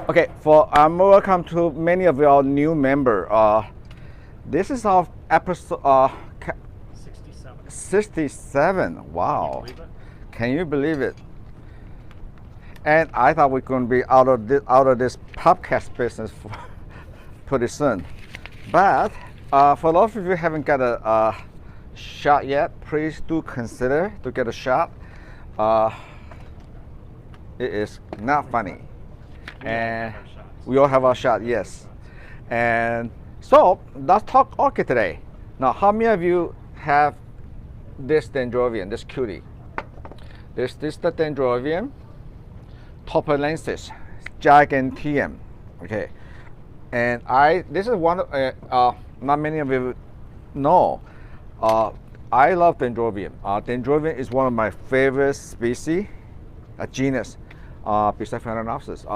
Okay, welcome to many of our new member. This is our episode 67. Wow. Can you believe it? And I thought we are going to be out of this podcast business pretty soon. But for those of you who haven't got a shot yet, please do consider to get a shot. It is not funny. And we all have our shot, yes. And so let's talk orchid today. Now, how many of you have this Dendrobium, this cutie? This is the Dendrobium tobaense, giganteum. Okay, and this is one of not many of you know. I love Dendrobium. Dendrobium is one of my favorite species, a genus. Besides Phalaenopsis,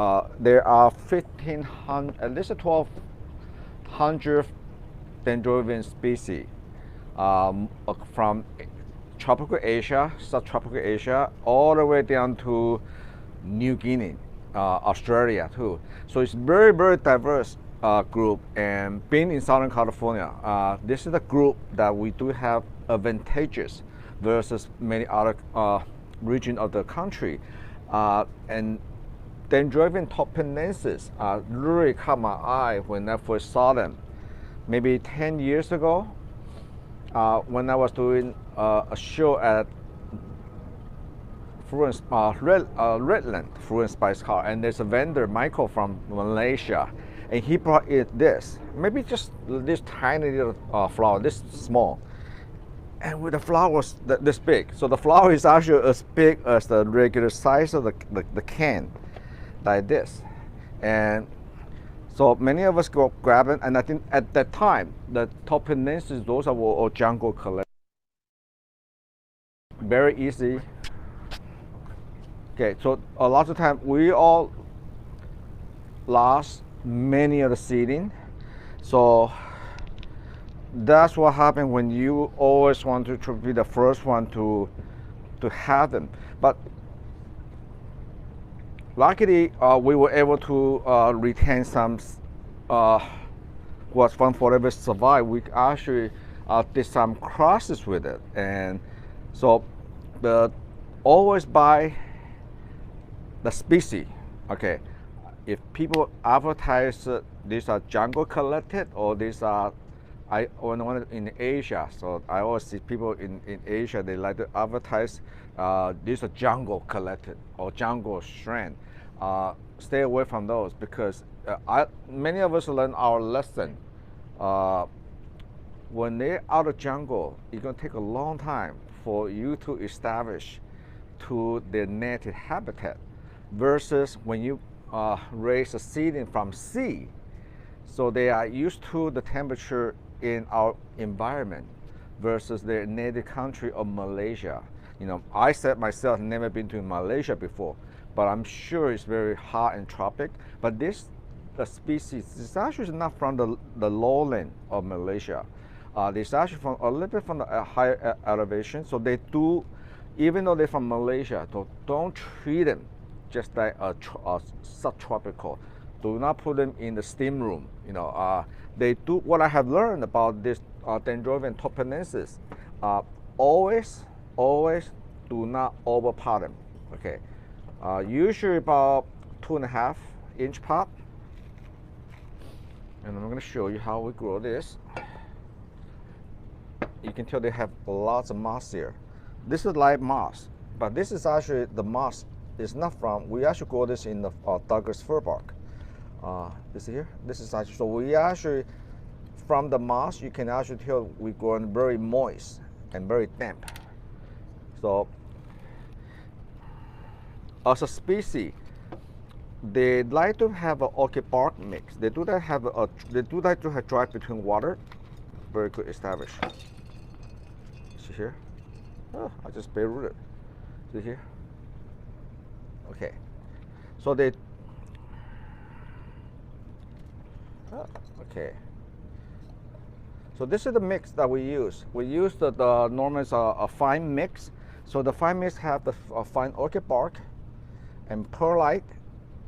there are 1,500, at least 1,200 Dendrobium species from tropical Asia, subtropical Asia, all the way down to New Guinea, Australia too. So it's very, very diverse group. And being in Southern California, this is the group that we do have advantages versus many other regions of the country. And Dendrobium tobaense really caught my eye when I first saw them. Maybe 10 years ago, when I was doing a show at Redland Fruit and Spice Car, and there's a vendor, Michael from Malaysia, and he brought this, maybe just this tiny little flower, this small. And with the flowers this big, so the flower is actually as big as the regular size of the can, like this. And so many of us go grab it, and I think at that time the tobaense, those are all jungle collectors. Very easy. Okay, so a lot of time we all lost many of the seeding, so that's what happened when you always want to be the first one to have them. But luckily, we were able to retain some what's fun forever survive. We actually did some crosses with it, and so always buy the species. Okay, if people advertise these are jungle collected or these are when in Asia, so I always see people in Asia, they like to advertise these are jungle collected or jungle strand. Stay away from those, because many of us learn our lesson. When they're out of jungle, it's going to take a long time for you to establish to their native habitat, versus when you raise a seedling from seed. So they are used to the temperature in our environment versus their native country of Malaysia. You know, I said myself never been to Malaysia before, but I'm sure it's very hot and tropic. But the species is actually not from the lowland of Malaysia. It's actually from a little bit from the higher elevation. So they do, even though they're from Malaysia, so don't treat them just like a subtropical. Do not put them in the steam room. You know, they do. What I have learned about this Dendrobium tobaense, always do not overpot them. Okay, usually about 2.5 inch pot. And I'm going to show you how we grow this. You can tell they have lots of moss here. This is live moss, but this is actually the moss is not from. We actually grow this in the Douglas fir bark. This here, this is actually, so we actually, from the moss, you can actually tell we grow very moist and very damp. So as a species, they like to have an orchid bark mix. They do like to have dry between water. Very good established. See here? Oh, I just bare rooted. See here? Okay. So they. Oh, okay. So this is the mix that we use. We use the Norman's a fine mix. So the fine mix have the fine orchid bark and perlite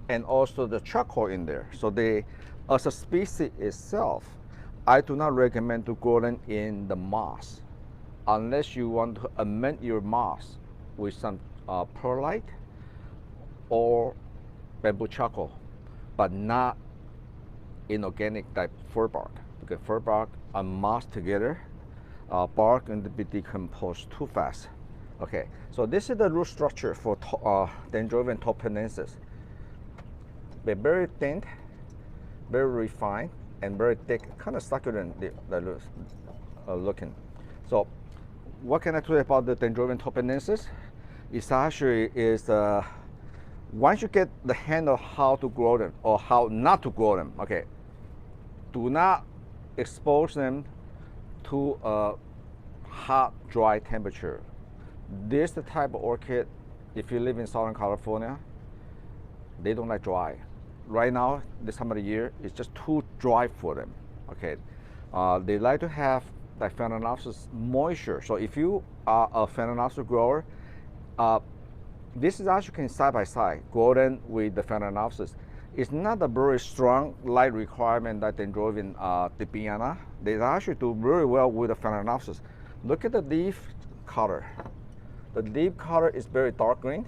and also the charcoal in there. So they, as a species itself, I do not recommend to grow them in the moss unless you want to amend your moss with some perlite or bamboo charcoal, but not inorganic type fir bark, because fir bark are mossed together, bark going to be decomposed too fast. Okay, so this is the root structure for Dendrobium tobaense. They're very thin, very refined, and very thick, kind of succulent looking. So what can I tell you about the Dendrobium tobaense? It's actually once you get the handle how to grow them or how not to grow them, okay, do not expose them to a hot, dry temperature. This is the type of orchid, if you live in Southern California, they don't like dry. Right now, this time of the year, it's just too dry for them, okay? They like to have like Phalaenopsis moisture. So if you are a Phalaenopsis grower, this is actually can side by side, grow with the Phalaenopsis. It's not a very strong light requirement that Dendrobium tibiana. They actually do very well with the Phalaenopsis. Look at the leaf color. The leaf color is very dark green.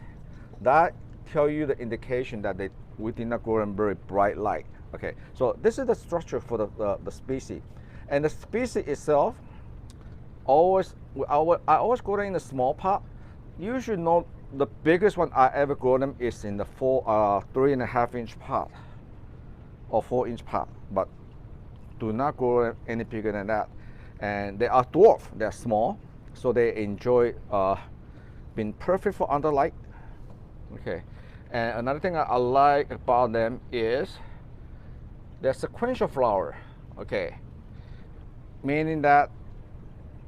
That tells you the indication that we did not grow them very bright light. Okay, so this is the structure for the species. And the species itself, I always grow them in a small pot. You should know the biggest one I ever grow them is in the 3.5-inch pot or 4-inch pot, but do not grow them any bigger than that. And they are dwarf, they're small, so they enjoy being perfect for under light. Okay, and another thing I like about them is they're sequential flower. Okay, meaning that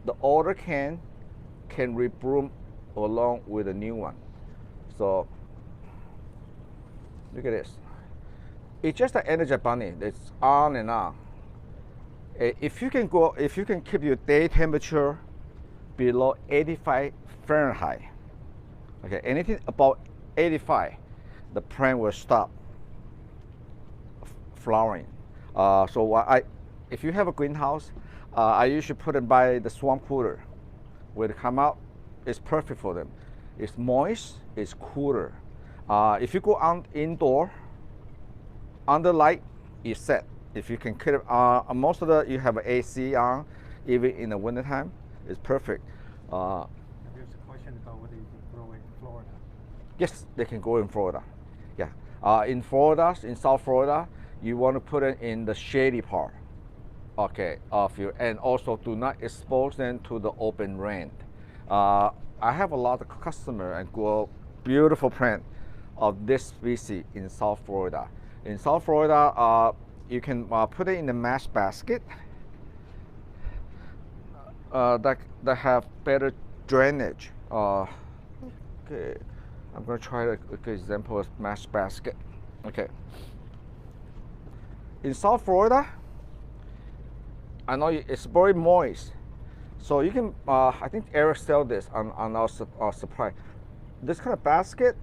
the older can rebloom along with a new one. So look at this. It's just an energy bunny. It's on and on. If you can keep your day temperature below 85 Fahrenheit, okay, anything above 85, the plant will stop flowering. So if you have a greenhouse, I usually put it by the swamp cooler. When they come out, it's perfect for them. It's moist, it's cooler. If you go out indoor, under light, it's set. If you can keep it, most of you have AC on, even in the wintertime, it's perfect. There's a question about whether you can grow it in Florida. Yes, they can go in Florida. Yeah, in Florida, in South Florida, you want to put it in the shady part, okay, of you, and also do not expose them to the open rain. I have a lot of customers and grow beautiful plant of this species in South Florida. In South Florida, you can put it in the mesh basket that have better drainage. Okay, I'm going to try a good example of mesh basket. Okay. In South Florida, I know it's very moist. So you can, I think Eric sells this on our supply. This kind of basket,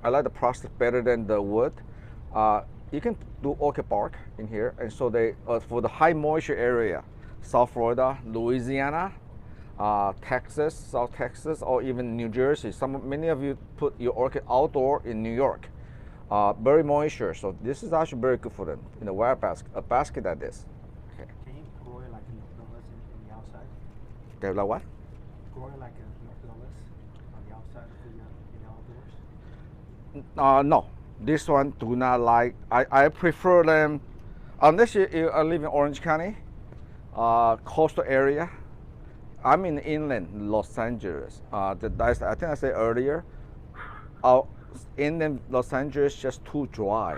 I like the plastic better than the wood. You can do orchid bark in here, and so they for the high moisture area, South Florida, Louisiana, Texas, South Texas, or even New Jersey. Many of you put your orchid outdoor in New York. Very moisture, so this is actually very good for them in a wire basket, a basket like this. Okay. Can you grow it like in the outside? Okay, like what? Grow it like a on the outside of the outdoors? No, this one do not like. I prefer them unless you live in Orange County, coastal area. I'm in inland Los Angeles. I think I said earlier, our inland Los Angeles just too dry.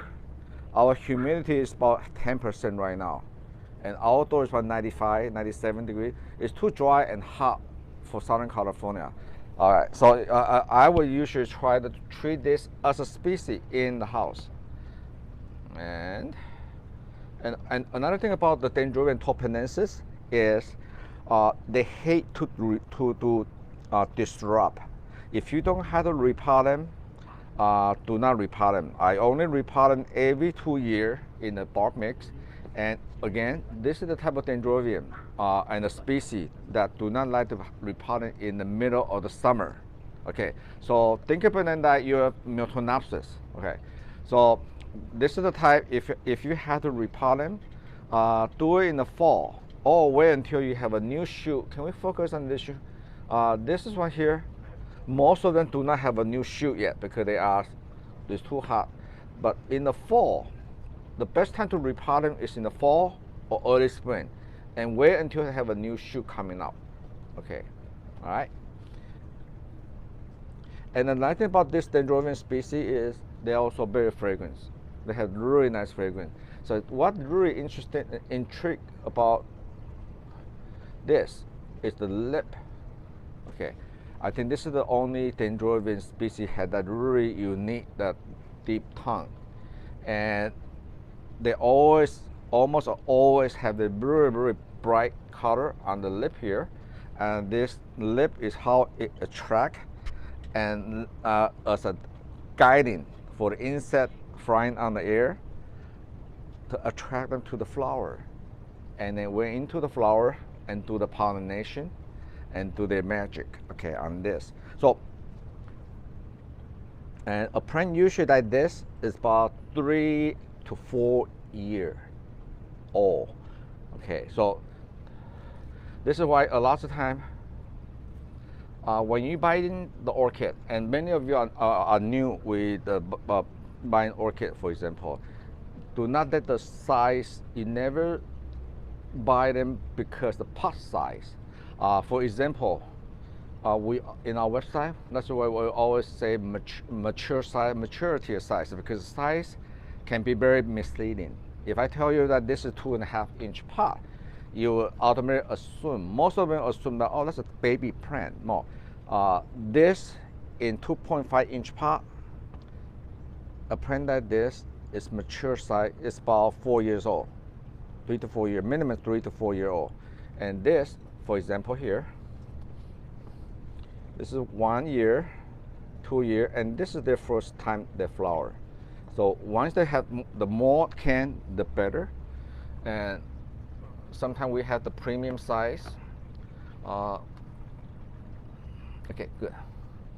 Our humidity is about 10% right now, and outdoor is about 95, 97 degrees. It's too dry and hot for Southern California. All right, so I will usually try to treat this as a species in the house. And another thing about the Dendrobium tobaense is they hate to disrupt. If you don't have to repot them, do not repollen. I only repollen every 2 years in the bulk mix. And again, this is the type of Dendrobium and a species that do not like to repollen in the middle of the summer. Okay, so think about it that you have Miltonopsis. Okay, so this is the type, if you have to repollen, do it in the fall or wait until you have a new shoot. Can we focus on this shoot? This is one here. Most of them do not have a new shoot yet because it's too hot. But in the fall, the best time to repollen is in the fall or early spring, and wait until they have a new shoot coming up. Okay, all right. And the nice thing about this Dendrobium species is they're also very fragrant. They have really nice fragrance. So what really intrigued about this is the lip. Okay, I think this is the only Dendrobium species had that really unique, that deep tongue, and they almost always have the very bright color on the lip here, and this lip is how it attracts and as a guiding for the insect flying on the air to attract them to the flower, and then went into the flower and do the pollination and do their magic. Okay, on this. So, and a plant usually like this is about 3 to 4 years old. Okay, so this is why a lot of time when you buy in the orchid, and many of you are new with buying orchid, for example, do not let the size, you never buy them because the pot size. For example, we in our website, that's why we always say mature size, maturity size, because size can be very misleading. If I tell you that this is 2.5-inch pot, you will automatically assume, most of them assume that, oh, that's a baby plant. No, this in 2.5-inch pot, a plant like this is mature size, is about 4 years old, 3 to 4 years, minimum 3 to 4 year old. And this, for example here, this is 1 year, 2 year, and this is their first time they flower. So once they have, the more can, the better. And sometimes we have the premium size. Okay, good.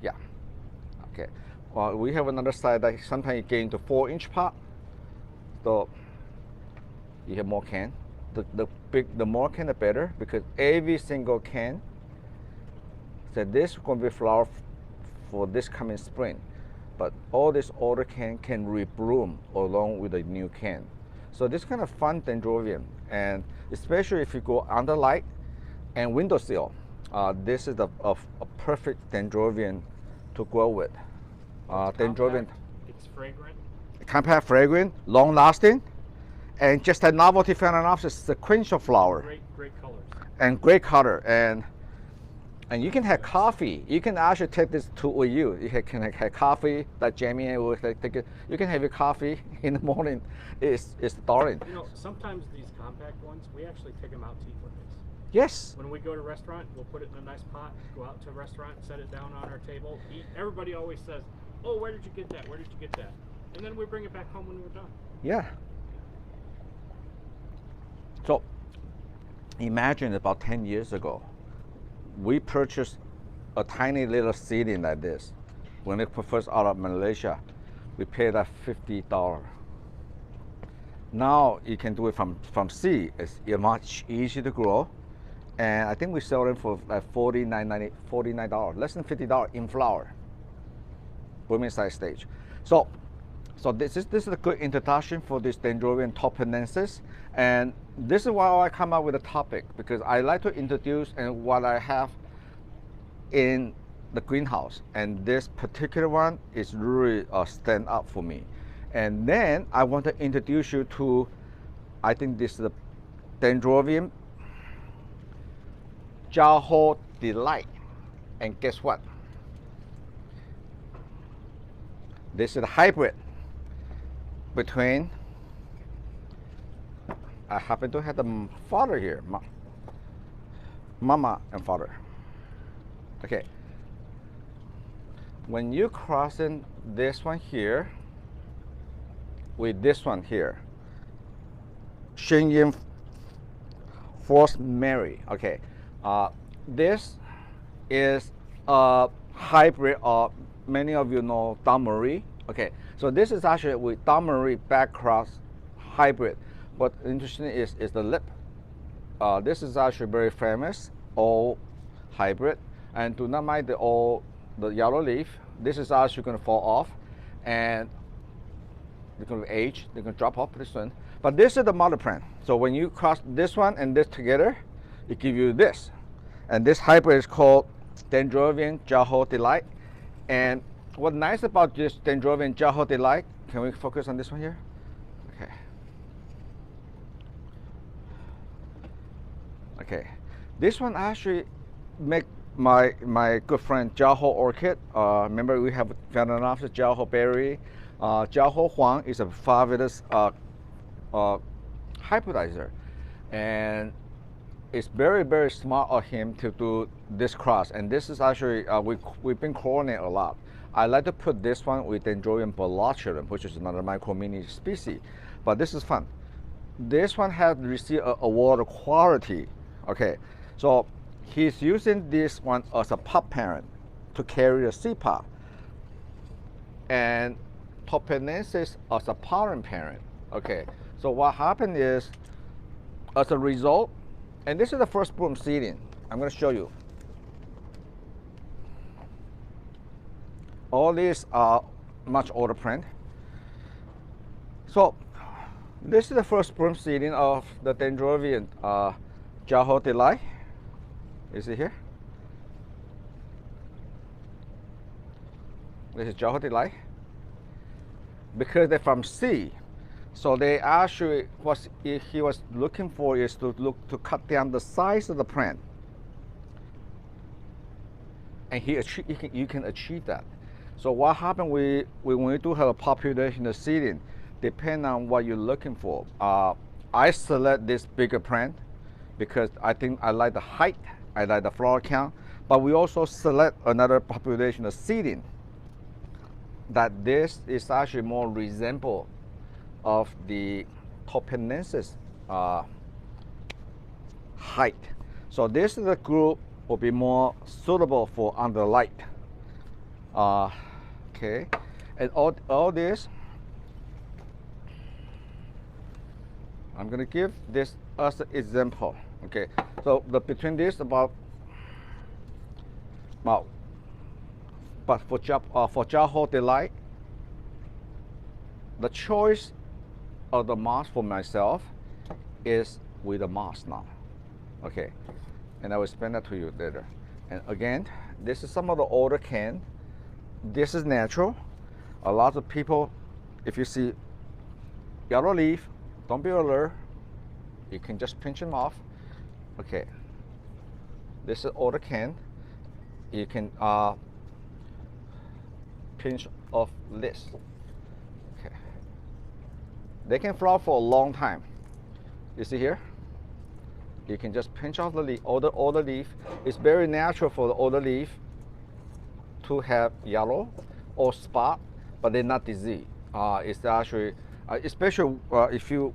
Yeah. Okay. We have another size that sometimes you get into 4-inch pot. So you have more can. The more can, the better, because every single can. So this is going to be flower for this coming spring. But all this older can rebloom along with the new can. So this kind of fun Dendrobium, and especially if you go under light and windowsill, this is a perfect Dendrobium to grow with. Dendrobium. It's fragrant. Compact, fragrant, long lasting, and just a novelty phalaenopsis, sequential flower. Great colors. And great color, and you can have coffee. You can actually take this to with you. You can have coffee, like Jamie will take it. You can have your coffee in the morning. It's darling. You know, sometimes these compact ones, we actually take them out to eat with this. Yes. When we go to a restaurant, we'll put it in a nice pot, go out to a restaurant, set it down on our table, eat. Everybody always says, oh, where did you get that? Where did you get that? And then we bring it back home when we're done. Yeah. So imagine about 10 years ago, we purchased a tiny little seedling like this. When it first out of Malaysia, we paid like $50. Now you can do it from seed. It's much easier to grow, and I think we sell them for like $49, less than $50 in flower, blooming size stage. So this is a good introduction for this Dendrobium tobaense, and this is why I come up with a topic, because I like to introduce and what I have in the greenhouse, and this particular one is really a stand up for me. And then I want to introduce you to, I think this is the Dendrobium Jaho Delight, and guess what? This is a hybrid between, I happen to have the father here, mama and father. Okay. when you crossing this one here with this one here, Xingyin Force Mary. Okay, this is a hybrid of, many of you know Damery. Okay, so this is actually with Damery backcross hybrid. What interesting is the lip. This is actually very famous, all hybrid, and do not mind the yellow leaf. This is actually going to fall off, and they're going to age. They're going to drop off pretty soon. But this is the mother plant. So when you cross this one and this together, it gives you this. And this hybrid is called Dendrobium Jaho Delight. And what's nice about this Dendrobium Jaho Delight, can we focus on this one here? Okay. Okay. This one actually make my good friend Jaho Orchid. Remember we have Phalaenopsis Jaho Berry. Jaho Huang is a fabulous hybridizer, and it's very, very smart of him to do this cross. And this is actually, we've been cloning a lot. I like to put this one with Dendrobium boloculum, which is another micro mini species, but this is fun. This one has received a award of quality. Okay, so he's using this one as a pup parent to carry a seed pod, and tobaense as a pollen parent. Okay, so what happened is, as a result, and this is the first bloom seeding. I'm going to show you. All these are much older plant. So this is the first bloom seeding of the Dendrobium Jaho Delight. You see here? This is Jaho Delight. Because they're from sea, so they actually, what he was looking for is to cut down the size of the plant, and you can achieve that. So what happened, when we do have a population of seeding, depend on what you're looking for. I select this bigger plant because I think I like the height, I like the flower count, but we also select another population of seeding that this is actually more resemble of the tobaense height. So this is the group will be more suitable for under light. Okay, and all this, I'm gonna give this as an example. Okay, so between this about but for Jaho Delight, the choice of the moss for myself is with the moss now. Okay, and I will explain that to you later. And again, this is some of the older can. This is natural. A lot of people, if you see yellow leaf, don't be alert. You can just pinch them off. Okay, this is older can. You can pinch off this. Okay, they can flower for a long time. You see here, you can just pinch off the leaf, older leaf. It's very natural for the older leaf to have yellow or spot, but they're not disease. It's actually, especially if you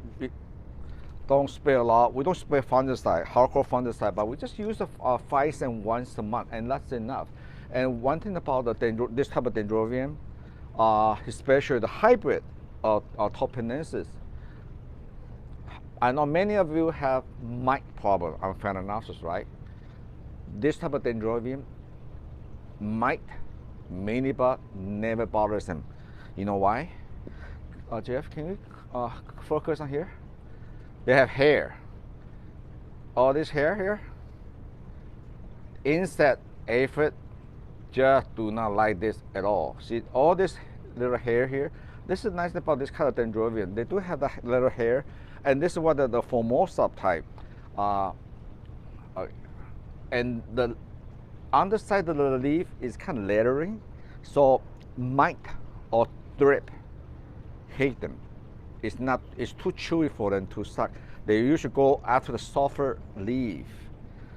don't spray a lot. We don't spray fungicide, hardcore fungicide, but we just use 5 cents once a month, and that's enough. And one thing about this type of Dendrobium, especially the hybrid tobaense, I know many of you have mite problem on Phalaenopsis, right? This type of Dendrobium, mite, minibud, never bothers them. You know why? Jeff, can you focus on here? They have hair. All this hair here, insect, aphid, just do not like this at all. See all this little hair here? This is nice about this kind of Dendrobium. They do have the little hair, and this is what the Formosa type. And the underside of the leaf is kind of leathering, so mite or drip hate them. It's too chewy for them to suck. They usually go after the softer leaf,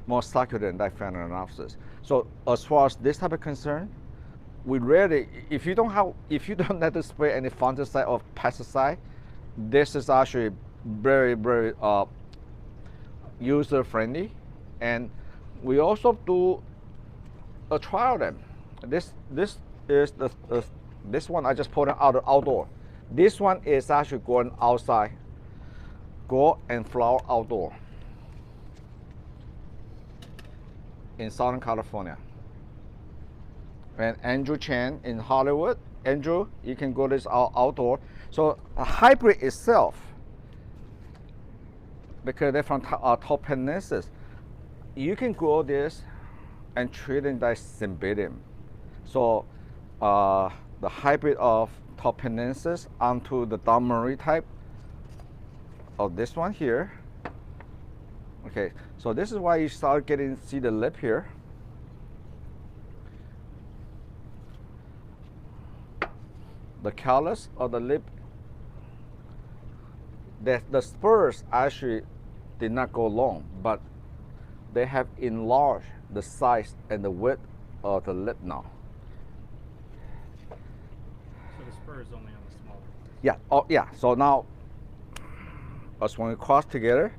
more succulent than Phalaenopsis. So as far as this type of concern, we rarely, if you don't have to spray any fungicide or pesticide, this is actually very, very user friendly. And we also do a trial them. This is this one I just put outdoor. This one is actually going outside, go and flower outdoor in Southern California. And Andrew Chen in Hollywood. Andrew, you can go this outdoor. So a hybrid itself, because they're from tobaense, you can grow this and treat it like Cymbidium. So the hybrid of tobaense onto the Donmarie type of this one here. Okay, so this is why you start see the lip here. The callus of the lip, the spurs actually did not go long, but they have enlarged the size and the width of the lip now. So the spur is only on the smaller. Yeah. Oh, yeah. So now, as when we cross together,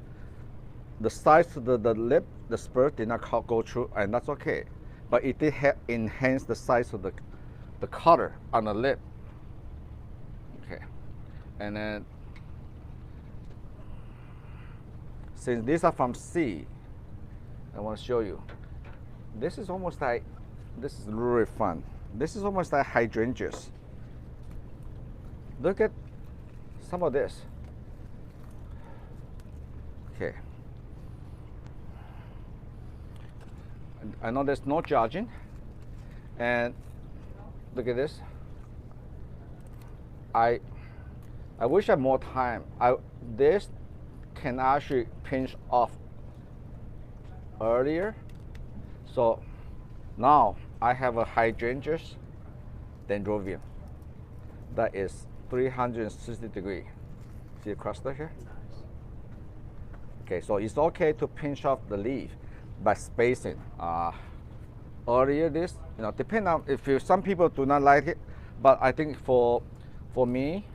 the size of the lip, the spur did not go through, and that's okay. But it did enhance the size of the color on the lip. Okay, and then since these are from C, I want to show you. This is almost like, this is really fun. This is almost like hydrangeas. Look at some of this. Okay. I know there's no judging, and look at this. I wish I had more time. This can actually pinch off earlier. So now I have a hydrangeas Dendrobium that is 360 degrees. See the cluster here? Okay, so it's okay to pinch off the leaf by spacing. Earlier this, depending on if some people do not like it, but I think for me,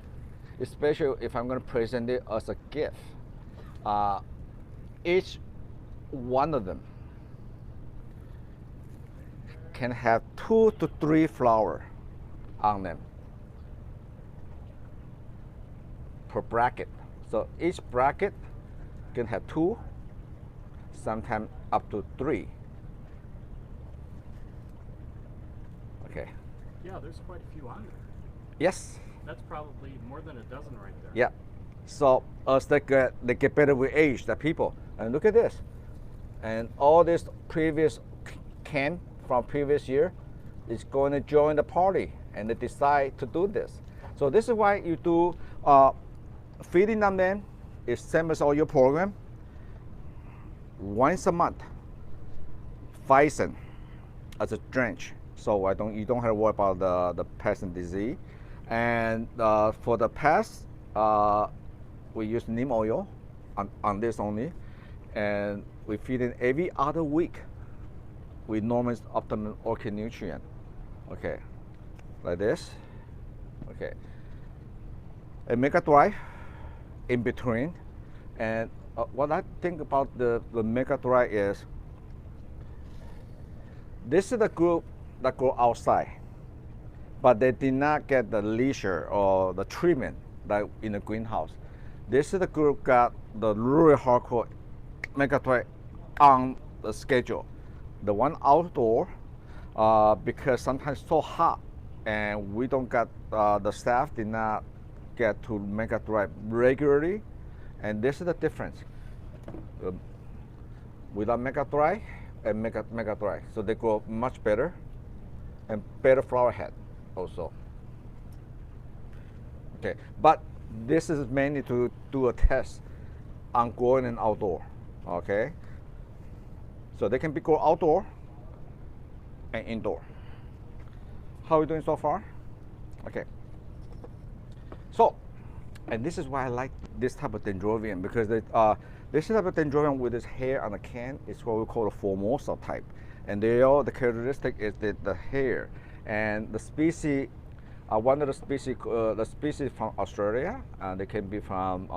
especially if I'm going to present it as a gift, each one of them can have 2 to 3 flowers on them per bracket. So each bracket can have 2, sometimes up to 3. Okay. Yeah, there's quite a few on there. Yes. That's probably more than a dozen right there. Yeah. So as they get better with age, the people. And look at this. And all this previous can from previous year is going to join the party, and they decide to do this. So this is why you do feeding them. Then is same as all your program. Once a month, Phison as a drench. So you don't have to worry about the pest and disease. And for the pest, we use neem oil on this only, and we feed it every other week with Norman's optimum orchid nutrient. Okay, like this. Okay, and make it dry in between. And what I think about the mega dry is, this is the group that go outside, but they did not get the leisure or the treatment like in the greenhouse. This is the group got the really hardcore mega dry on the schedule. The one outdoor, because sometimes so hot, and we don't get the staff did not get to mega dry regularly, and this is the difference. Without mega dry and mega dry, so they grow much better and better flower head also. Okay, but this is mainly to do a test on growing and outdoor. Okay, so they can be grown outdoor and indoor. How are we doing so far? Okay, so, and this is why I like this type of Dendrobium, because this type of Dendrobium with its hair on the can is what we call a Formosa type. And the characteristic is the hair And the species, one of the species from Australia, and they can be from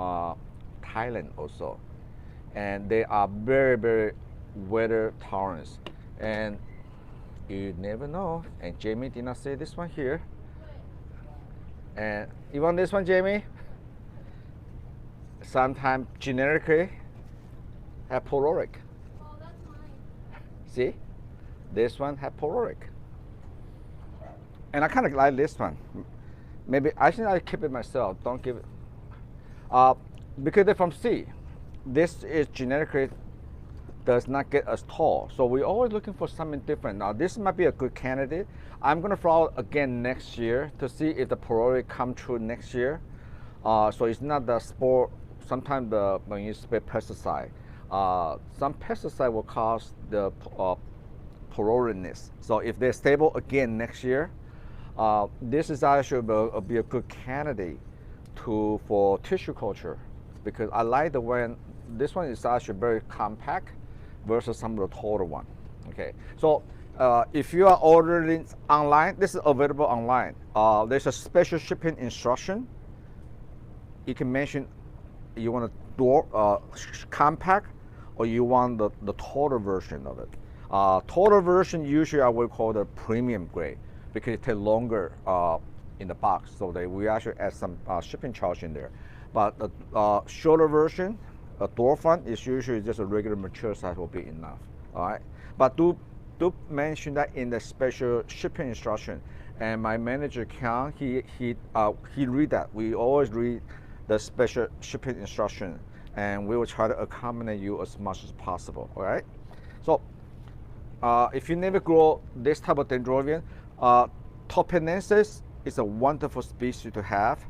Thailand also, and they are very, very weather tolerant. And you never know. And Jamie did not say this one here. And you want this one, Jamie? Sometimes generically have polaric. Oh, that's mine. See, this one have polaric. And I kind of like this one. Maybe I think I keep it myself. Don't give it. Because they're from sea. This is genetically does not get as tall. So we're always looking for something different. Now this might be a good candidate. I'm gonna flower again next year to see if the polaric come true next year. So it's not the spore. Sometimes when you spray pesticide, some pesticide will cause the porosity. So if they're stable again next year, this is actually will be a good candidate for tissue culture, because I like the one. This one is actually very compact versus some of the taller one. Okay, so if you are ordering online, this is available online. There's a special shipping instruction. You can mention you want a compact, or you want the taller version of it. Taller version usually I will call the premium grade, because it takes longer in the box, so we actually add some shipping charge in there. But the shorter version, a dwarf one, is usually just a regular mature size will be enough. All right, but do mention that in the special shipping instruction. And my manager Kang, he read that. We always read the special shipping instruction, and we will try to accommodate you as much as possible. All right. So if you never grow this type of Dendrobium, tobaense is a wonderful species to have.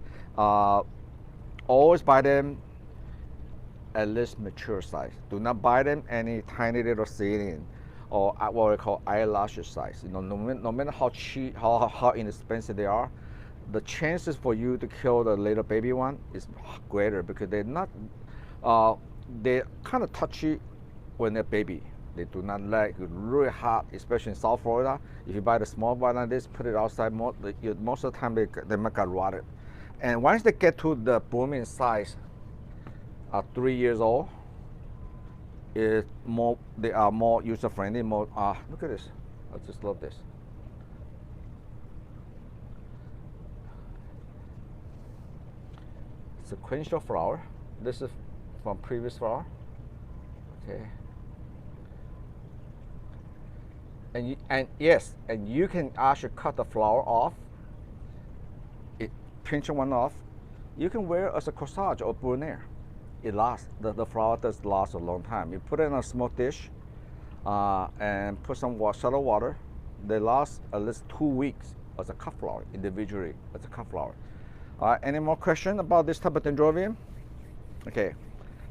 Always buy them at least mature size. Do not buy them any tiny little seedling or what we call eyelash size. You know, no matter how cheap, how inexpensive they are, the chances for you to kill the little baby one is greater, because they're not, they're kind of touchy when they're baby. They do not like it really hot, especially in South Florida. If you buy the small one like this, put it outside, most of the time they might get rotted. And once they get to the blooming size, 3 years old, they are more user friendly. Look at this, I just love this. Sequential flower. This is from previous flower. Okay. And you can actually cut the flower off, pinch one off. You can wear it as a corsage or boutonniere. It lasts. The flower does last a long time. You put it in a small dish and put some shallow water. They last at least 2 weeks as a cut flower, individually as a cut flower. Any more question about this type of Dendrobium? Okay,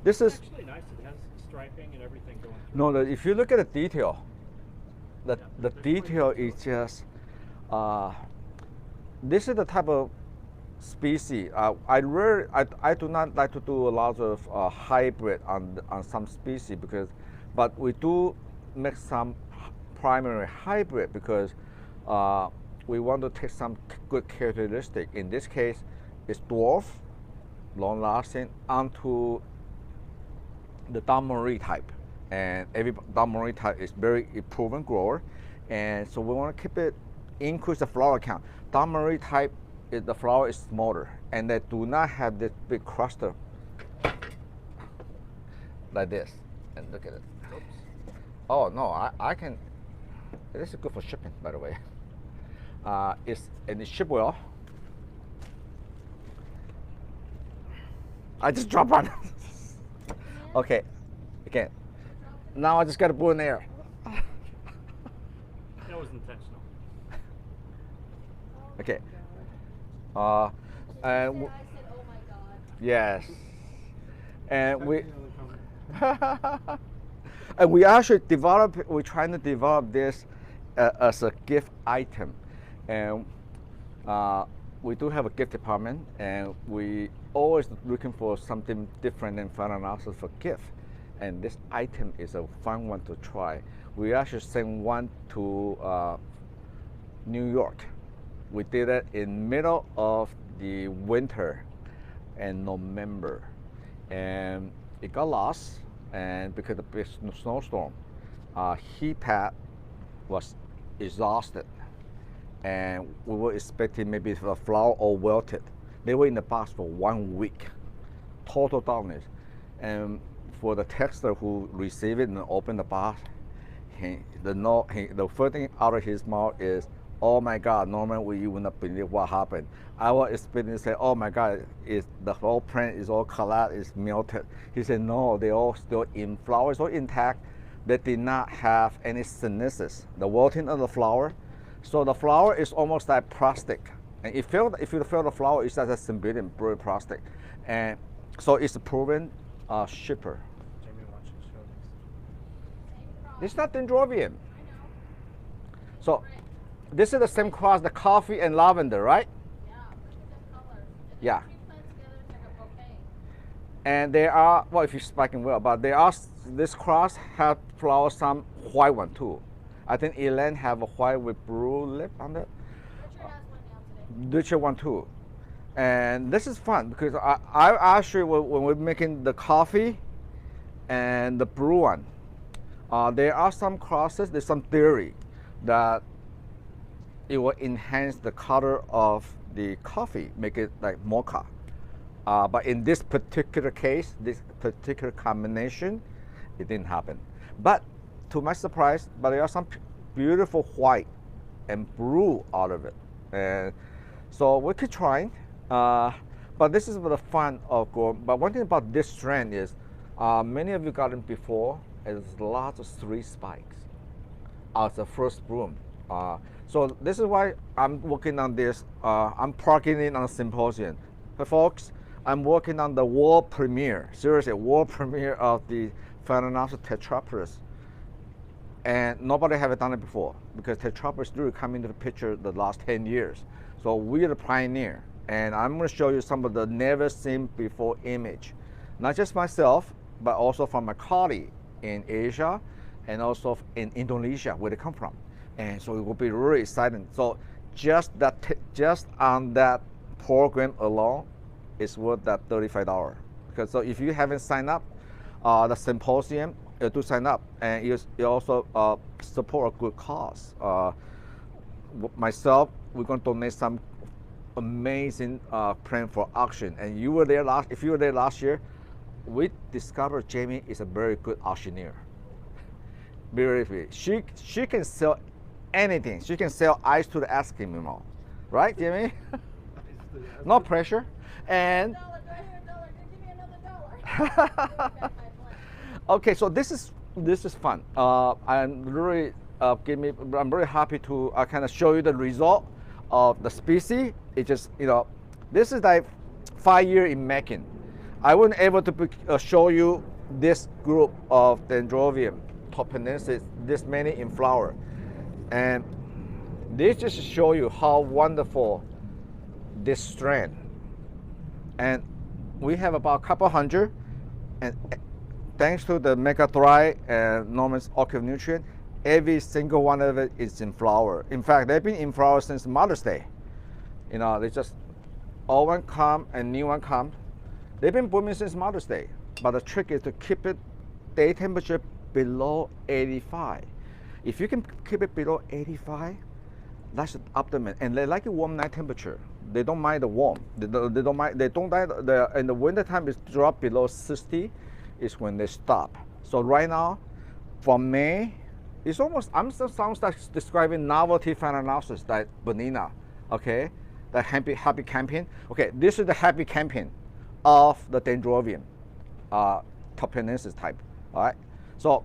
this is actually nice. It has striping and everything going through. no. If you look at the detail, the detail is just. This is the type of species. I do not like to do a lot of hybrid on some species, but we do make some primary hybrid because we want to take some good characteristic. In this case, it's dwarf, long lasting, onto the Dendrobium type, and every Dendrobium type is very proven grower, and so we want to keep it, increase the flower count. Dendrobium type, the flower is smaller, and they do not have this big cluster like this. And look at it. Oops. Oh no, I can. This is good for shipping, by the way. It ship well. I just dropped on. Okay, again. Now I just got to put in there. That was intentional. Okay. And I said, oh my God. yes, and we actually we're trying to develop this as a gift item, and we do have a gift department, and we always looking for something different than phalaenopsis for gift, and this item is a fun one to try. We actually send one to New York. We did it in middle of the winter in November, and it got lost, and because of the big snowstorm, heat pad was exhausted, and we were expecting maybe the flower all wilted. They were in the box for 1 week, total darkness. And for the tester who received it and opened the box, the first thing out of his mouth is, "Oh my God, Norman, you will not believe what happened." I was expecting to say, "Oh my God, the whole plant is all collapsed, it's melted." He said, "No, they all still in flowers, all intact. They did not have any synesis, the wilting of the flower. So the flower is almost like plastic. And if you feel the flower, it's like a symbiotic plastic. And so it's a proven shipper. Jamie wants you to show this. This is not Dendrobium. I know. So this is the same cross, the coffee and lavender, right? Yeah, but different colors. If Yeah. you plant together, it's like a bouquet. And they are, well, if you're spiking well, but they are, this cross have flowers, some white one too. I think Elaine have a white with blue lip on it. Richard has one now today. Richard one too. And this is fun because I actually, when we're making the coffee and the blue one, there are some crosses, there's some theory that it will enhance the color of the coffee, make it like mocha. But in this particular case, this particular combination, it didn't happen. But to my surprise, but there are some beautiful white and blue out of it. And so we keep trying. But this is the fun of growing. But one thing about this strand is, many of you got it before, there's lots of 3 spikes as the first bloom. So this is why I'm working on this. I'm plugging in on a symposium. Hey folks, I'm working on the world premiere, seriously, world premiere of the Phalaenopsis tetrapterus. And nobody have done it before because tetrapterus really come into the picture the last 10 years. So we're the pioneer. And I'm going to show you some of the never seen before image. Not just myself, but also from my colleague in Asia and also in Indonesia, where they come from. And so it will be really exciting. So just on that program alone is worth that $35. Because so if you haven't signed up, the symposium, do sign up, and you also support a good cause. Myself, we're going to donate some amazing plant for auction. And you were there if you were there last year, we discovered Jamie is a very good auctioneer. Very, she can sell anything. She can sell ice to the Eskimo, right, Jamie? No pressure. And $1, do I hear $1? Give me another $1. okay, so this is fun. I'm really I'm very happy to kind of show you the result of the species. It just, this is like 5 years in making. I wasn't able to show you this group of Dendrobium tobaense, this many in flower, and this just show you how wonderful this strand. And we have about a couple hundred, and thanks to the Mega Dry and Norman's Orchid Nutrient, every single one of it is in flower. In fact, they've been in flower since Mother's Day. They just, old one come and new one come. They've been blooming since Mother's Day. But the trick is to keep it day temperature below 85. If you can keep it below 85, that's the optimum. And they like it warm night temperature. They don't mind the warm. They don't mind. They don't like in the winter time. It's drop below 60, is when they stop. So right now, from May, it's almost. Sounds like describing novelty Phalaenopsis like banana. Okay, the happy campaign. Okay, this is the happy campaign of the Dendrobium, tobaense type. All right, so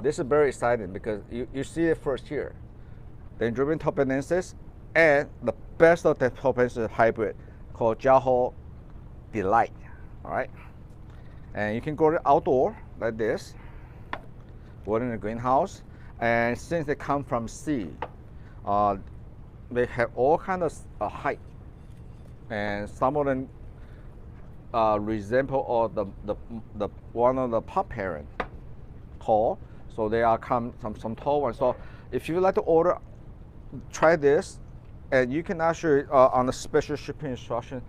this is very exciting because you see it first here. Dendrobium tobaense and the best of the tobaense hybrid called Jaho Delight. All right, and you can grow it outdoor like this, grow it in a greenhouse. And since they come from seed, they have all kinds of height, and some of them resemble one of the pup parent tall. So they are some tall ones. So If you would like to order, try this, and you can actually on the special shipping instruction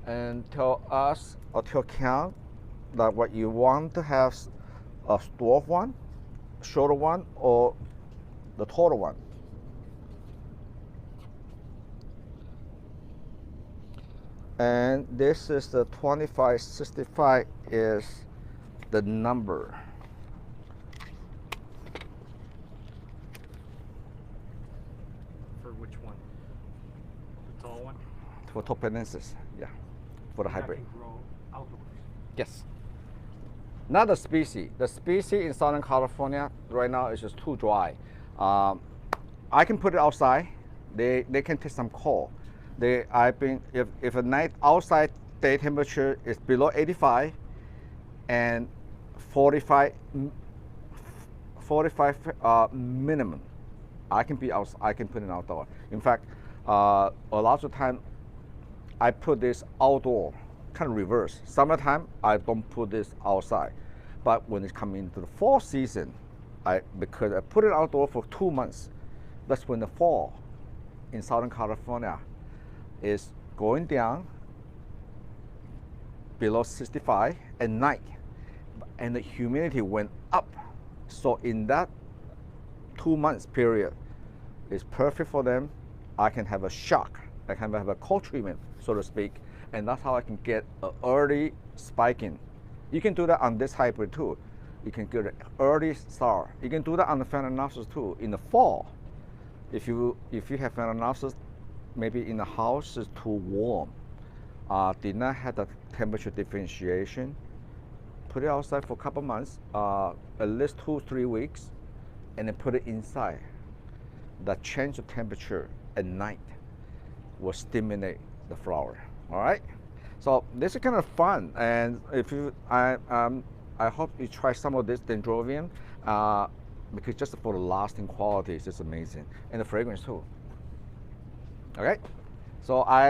and tell us or tell Count that what you want to have, a dwarf one, shorter one, or the taller one. And this is the 2565 is the number. For which one? The tall one? For topaense, yeah, for the That hybrid. can grow outdoors. Yes. Not the species. The species in Southern California right now is just too dry. I can put it outside. They can take some cold. If a night outside day temperature is below 85 and 45 minimum, I can be out. I can put it outdoor. In fact, a lot of time I put this outdoor, kind of reverse. Summertime I don't put this outside, but when it comes into the fall season, because I put it outdoor for 2 months, that's when the fall in Southern California is going down below 65 at night, and the humidity went up. So in that 2 months period, it's perfect for them. I can have a shock. I can have a cold treatment, so to speak, and that's how I can get an early spiking. You can do that on this hybrid too. You can get an early start. You can do that on the Phalaenopsis too. In the fall, if you have Phalaenopsis, maybe in the house is too warm, did not have the temperature differentiation, put it outside for a couple months, at least 2-3 weeks, and then put it inside. The change of temperature at night will stimulate the flower. All right. So this is kind of fun, and if you, I hope you try some of this Dendrobium, because just for the lasting quality, it's just amazing, and the fragrance too. Okay. So I